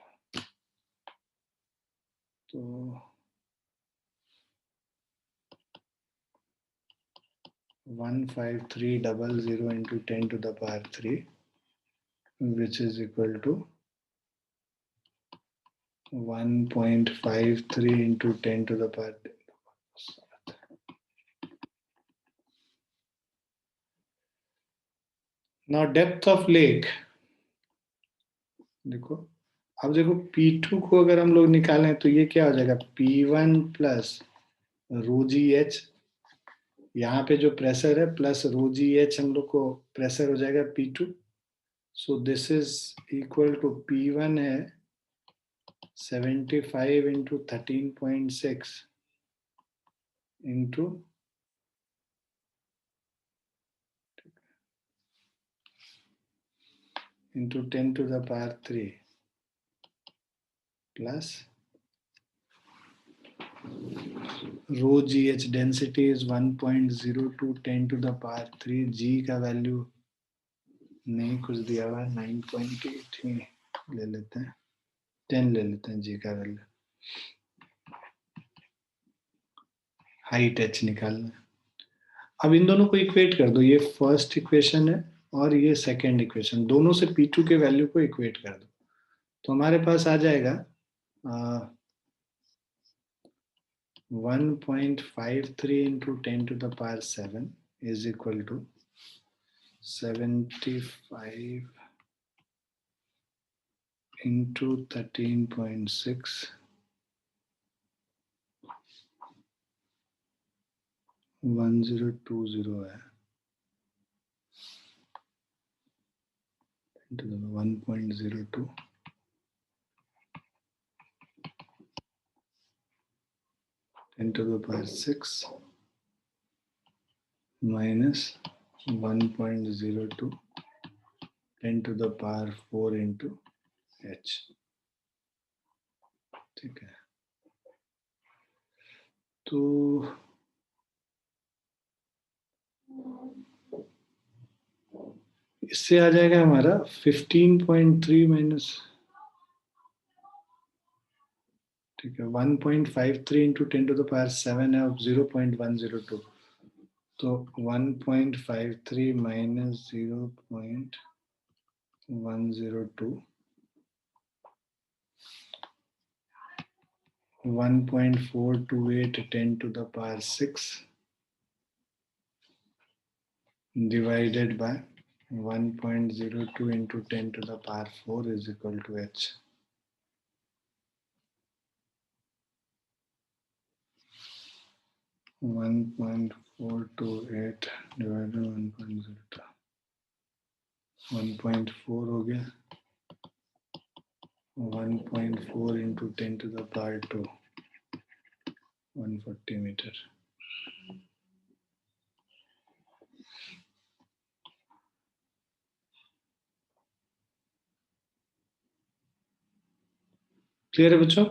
तो 15300 into 10 to the power 3, which is equal to 1.53 into 10 to the power 3. Now depth of lake. देखो अब देखो P2 को अगर हम लोग निकालें तो ये क्या हो जाएगा P1 plus rho G H, यहाँ पे जो प्रेशर है प्लस रो जी एच हम लोग को प्रेशर हो जाएगा P2. So this is equal to P1 है 75 into 13.6 into into 10 to the power 3 plus rho gh density is 1.02 10 to the power 3. G का वैल्यू नहीं कुछ दिया हुआ 9.8 ही ले लेते हैं. 10 ले लेते हैं, जी का वैल्यू, हाइट h निकालना है। अब इन दोनों को इक्वेट कर दो, ये फर्स्ट इक्वेशन है और ये सेकंड इक्वेशन, दोनों से P2 के वैल्यू को इक्वेट कर दो, तो हमारे पास आ जाएगा 1.53 into 10 to the power 7 is equal to 75 into 13.6 1020 है, into the 1.02 10 to the power 6 minus 1.02 10 to the power 4 into h, ठीक है। तो इससे आ जाएगा हमारा 15.3 माइनस, ठीक है, 1.53 इंटू 10 टू द पावर 7 है, अब 0.102, तो 1.53 minus 0.102 1.428 10 to the power 6 divided by 1.02 into 10 to the power 4 is equal to h. One 1.428 divided by 1.02, 1.4 हो गया, 1.4 into 10 to the power 2, 140 metre. Clear है बच्चों?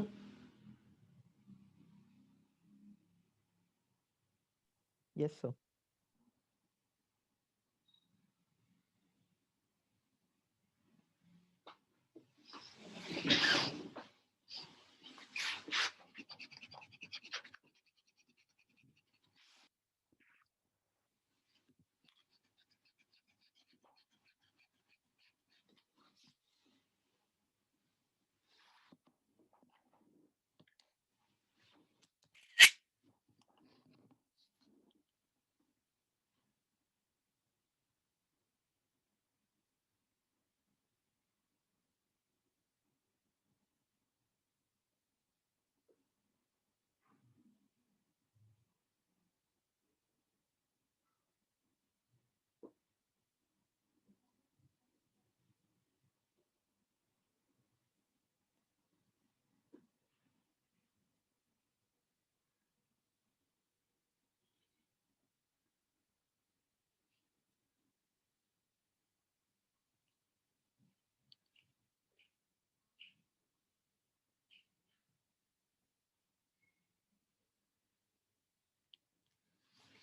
Yes, sir.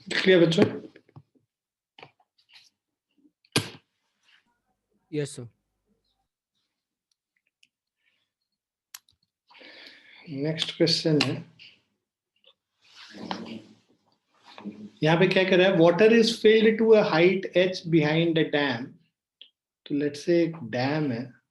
क्लियर बच्चों? Yes, sir. नेक्स्ट क्वेश्चन है, यहाँ पे क्या कर रहा है, water is filled to a height h behind the dam, तो लेट्स से एक डैम है,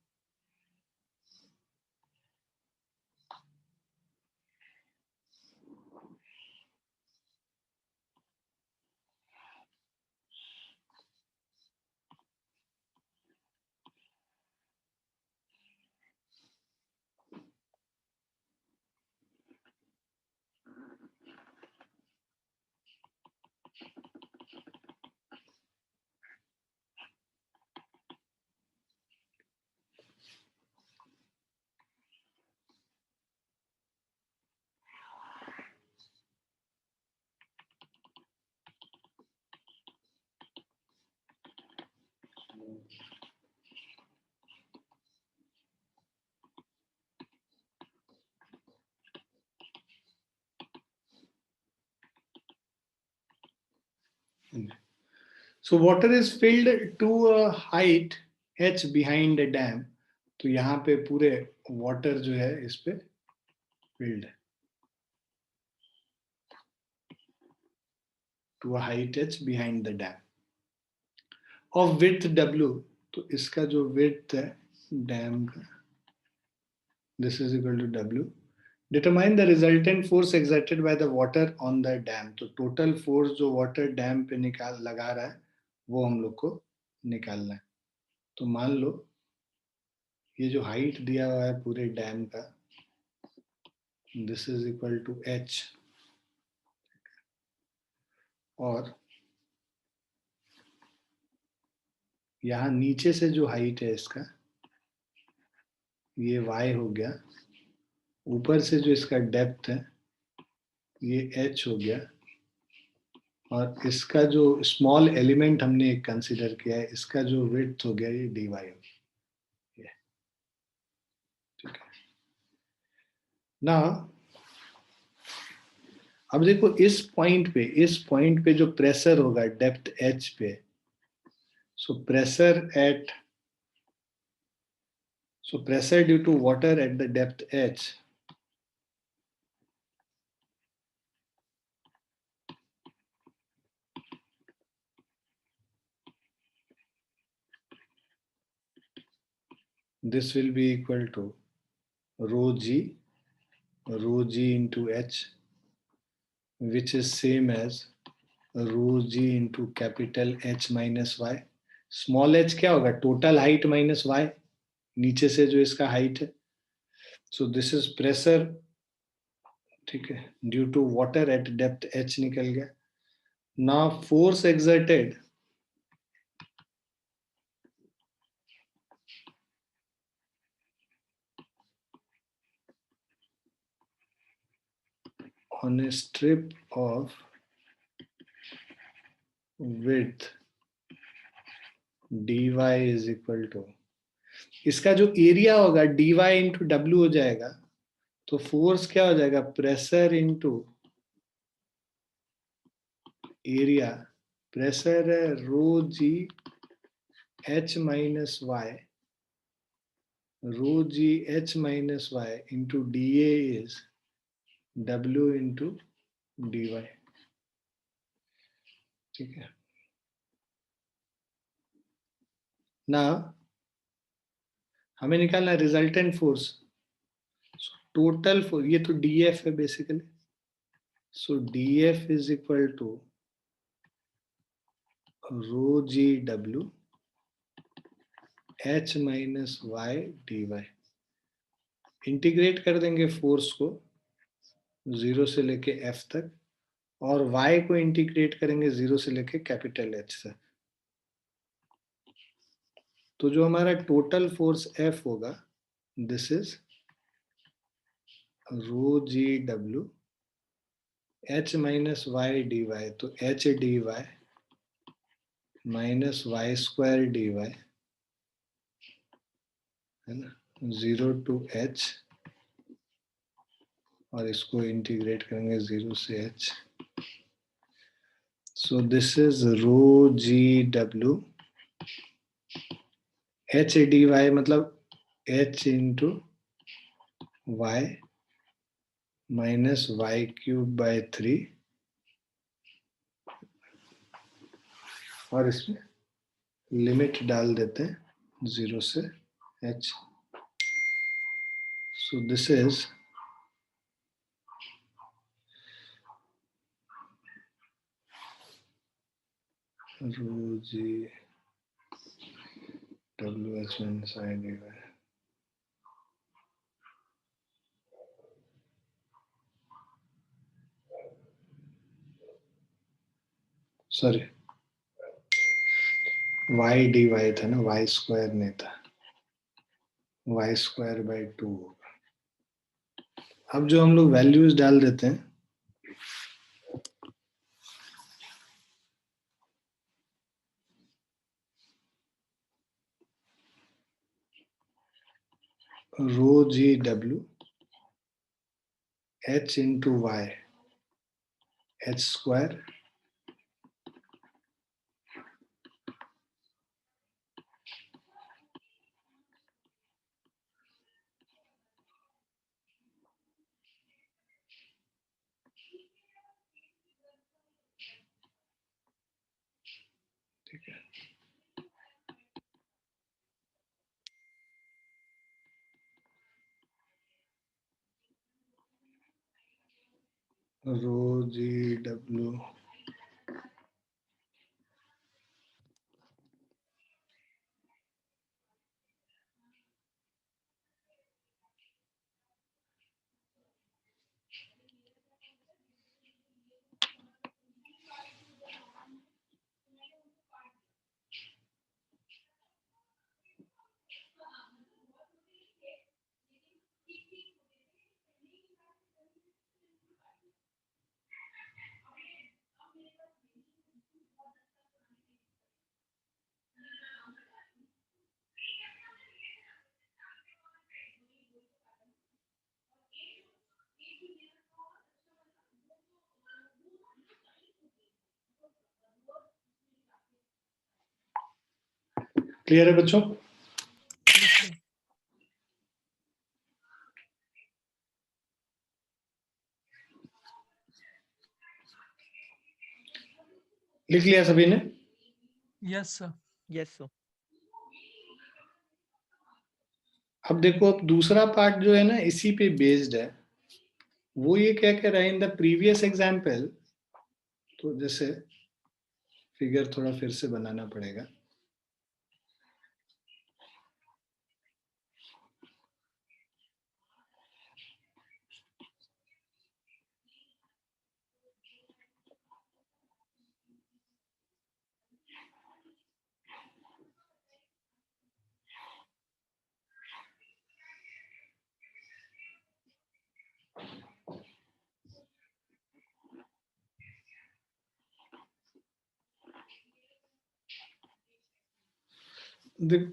so water is filled to a height h behind a dam, तो यहाँ पे पूरे वाटर जो है इस पे फिल्ड है to a height h behind the dam of width w। तो इसका जो विड्थ है डैम का, this is equal to w। Determine the resultant force exerted by the water on the dam. तो टोटल फोर्स जो water dam पे निकाल लगा रहा है वो हम लोग को निकालना है। तो मान लो ये जो हाइट दिया हुआ है पूरे डैम का, this is equal to h, और यहाँ नीचे से जो हाइट है इसका ये y हो गया, ऊपर से जो इसका डेप्थ है ये h हो गया, और इसका जो स्मॉल एलिमेंट हमने एक कंसीडर किया है इसका जो विड्थ हो गया ये dy हो गया। ठीक है ना। अब देखो इस पॉइंट पे जो प्रेशर होगा डेप्थ h पे, सो pressure due to water at the depth h this will be equal to rho g into h, which is same as rho g into capital H minus y। Small h क्या होगा, total height minus y, नीचे से जो इसका height है। So this is pressure, ठीक है, due to water at depth h निकल गया। ना force exerted on a strip of width dy is equal to, इसका जो एरिया होगा dy इंटू डब्ल्यू हो जाएगा। तो फोर्स क्या हो जाएगा, प्रेशर इंटू एरिया, प्रेशर है rho G H minus Y, rho G H minus Y into D A is W into D Y. ठीक है ना। हमें निकालना रिजल्टेंट फोर्स, टोटल फोर्स, ये तो डी एफ है basically. So D F is equal to rho G W H minus Y D Y. Integrate कर देंगे फोर्स को 0 से लेके एफ तक, और y को इंटीग्रेट करेंगे 0 से लेके कैपिटल H तक। तो जो हमारा टोटल फोर्स F होगा, this is rho G W H minus Y D Y. तो H D Y minus Y square D Y है ना, 0 टू h, और इसको इंटीग्रेट करेंगे 0 से h। So this is rho G W H D Y, मतलब h into Y minus Y cube by 3, और इसमें लिमिट डाल देते हैं 0 से h। So this is rho G W H minus I D Y. Sorry, Y D Y था ना, Y square नहीं था, वाई स्क्वायर बाई 2। अब जो हम लोग वैल्यूज डाल देते हैं, rho G W H into Y H square ठीक है, रो जी डब्ल्यू क्लियर है बच्चों? लिख लिया सभी ने? Yes sir. Yes, sir. अब देखो, अब दूसरा पार्ट जो है ना इसी पे बेस्ड है। वो ये क्या कह रहा है, इन द प्रीवियस एग्जाम्पल, तो जैसे फिगर थोड़ा फिर से बनाना पड़ेगा।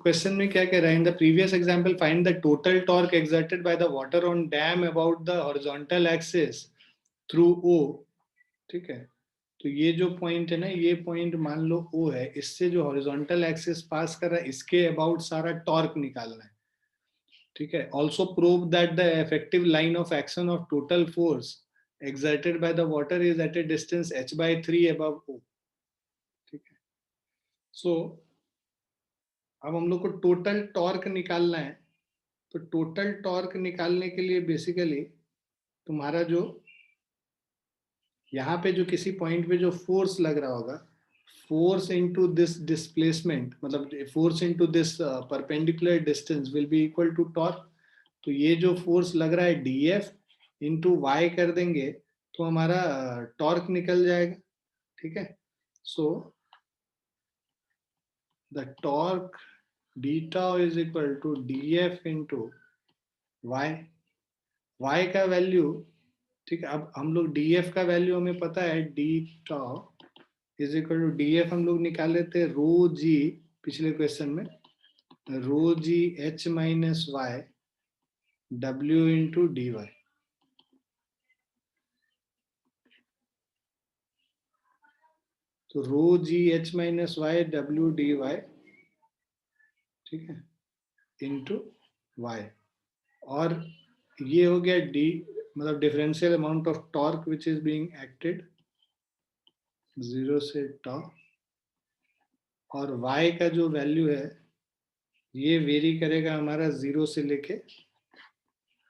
क्वेश्चन में क्या कह रहा है, in the previous example find the total torque exerted by the water on dam about the horizontal axis through O. ठीक है, तो ये जो पॉइंट है ना, ये पॉइंट मान लो ओ है, इससे जो हॉरिजॉन्टल एक्सिस पास कर रहा है इसके अबाउट सारा टॉर्क निकालना है। ठीक है, also prove that the effective line of action of total force exerted by the water is at a distance h/3 above O. ठीक है, सो अब हम लोग को टोटल टॉर्क निकालना है। तो टोटल टॉर्क निकालने के लिए बेसिकली तुम्हारा जो यहाँ पे जो किसी पॉइंट पे जो फोर्स लग रहा होगा, फोर्स इनटू दिस डिस्प्लेसमेंट, मतलब force into this perpendicular distance will be equal to torque. तो ये जो फोर्स लग रहा है dF इंटू वाई कर देंगे तो हमारा टॉर्क निकल जाएगा। ठीक है, so the torque d tau is equal to dF into y। y का वैल्यू, ठीक है, अब हम लोग dF का वैल्यू हमें पता है, d tau is equal to dF हम लोग निकाल लेते हैं रो जी, पिछले क्वेश्चन में rho G h minus Y w into D Y. तो rho G h minus Y w D Y, ठीक है, इंटू वाई। और ये हो गया डी, मतलब differential amount of torque which is being acted 0 से tau। और y का जो वैल्यू है ये वेरी करेगा हमारा 0 से लेके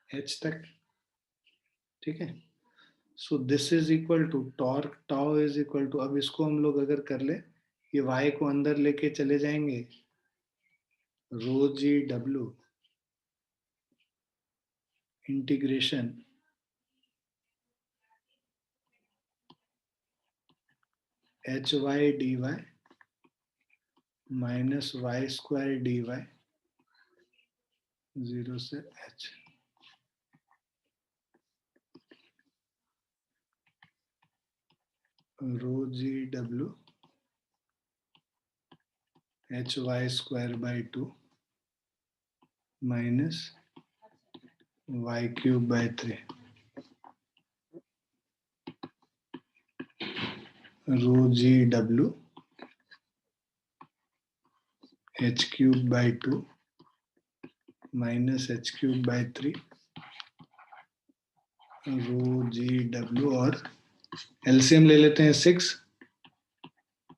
h तक। ठीक है, so this is equal to torque tau is equal to, अब इसको हम लोग अगर कर ले, ये y को अंदर लेके चले जाएंगे, rho G W integration H Y D Y minus Y square D Y 0 से h। Rho G W H Y square by 2 minus Y cube by 3 rho G W H cube by 2 minus H cube by 3 rho G W, और LCM ले लेते हैं 6,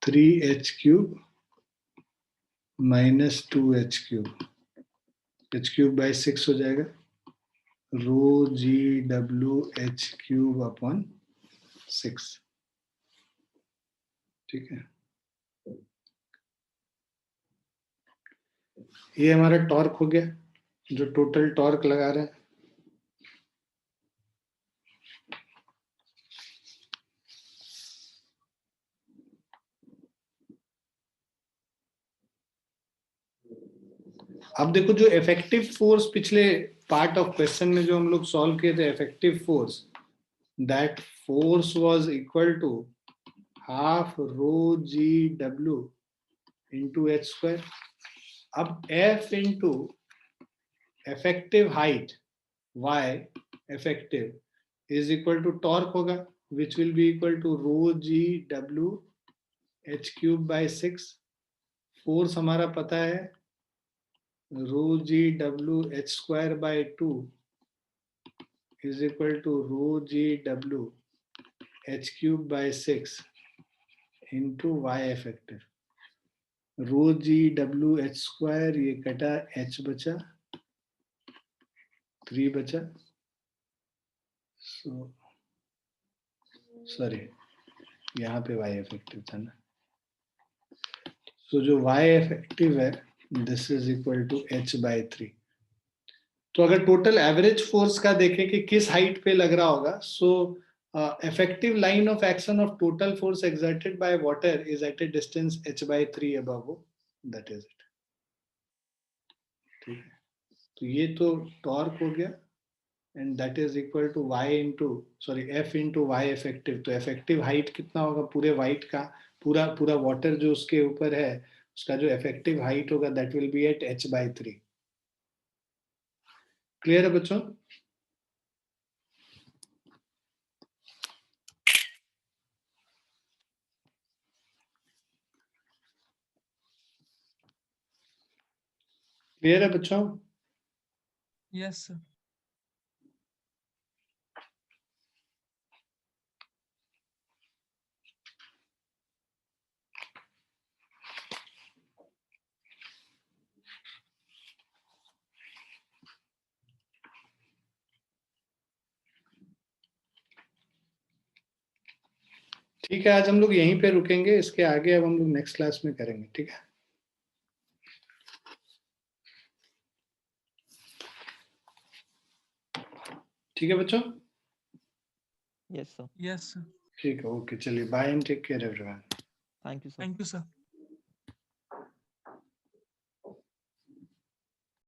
3h cube minus 2h³ h³ by 6 हो जाएगा रो G W h³ upon 6। ठीक है, ये हमारा टॉर्क हो गया, जो टोटल टॉर्क लगा रहे हैं। अब देखो जो इफेक्टिव फोर्स पिछले पार्ट ऑफ क्वेश्चन में जो हम लोग सॉल्व किए थे, effective force, that force was equal to half rho G W into h²। अब F into effective height y effective is equal to torque होगा, which will be equal to rho g w h³ by 6। Force हमारा पता है rho g w h² by 2 is equal to rho g w h³ by 6 into y effective। rho g w h², ये कटा, h बचा, 3 बचा, so sorry यहाँ पे y effective था ना, तो जो y effective है this is equal to h by 3। तो अगर टोटल एवरेज फोर्स का देखें कि किस हाइट पे लग रहा होगा, सो effective line of action of total force exerted by water is at a distance h by 3 above, that is it। ठीक है, तो ये तो टॉर्क हो गया, and that is equal to y into f into y effective। तो effective height कितना होगा पूरे वाइट का, पूरा पूरा वाटर जो उसके ऊपर है उसका जो इफेक्टिव हाइट होगा that will be at h by 3। Clear है बच्चों? क्लियर है बच्चों? Yes, sir. ठीक है, आज हम लोग यहीं पे रुकेंगे, इसके आगे अब हम लोग नेक्स्ट क्लास में करेंगे। ठीक है, ठीक है बच्चों? Yes, sir. Yes, sir. ठीक है, ओके, चलिए bye and take care everyone. Thank you, sir. Thank you, sir.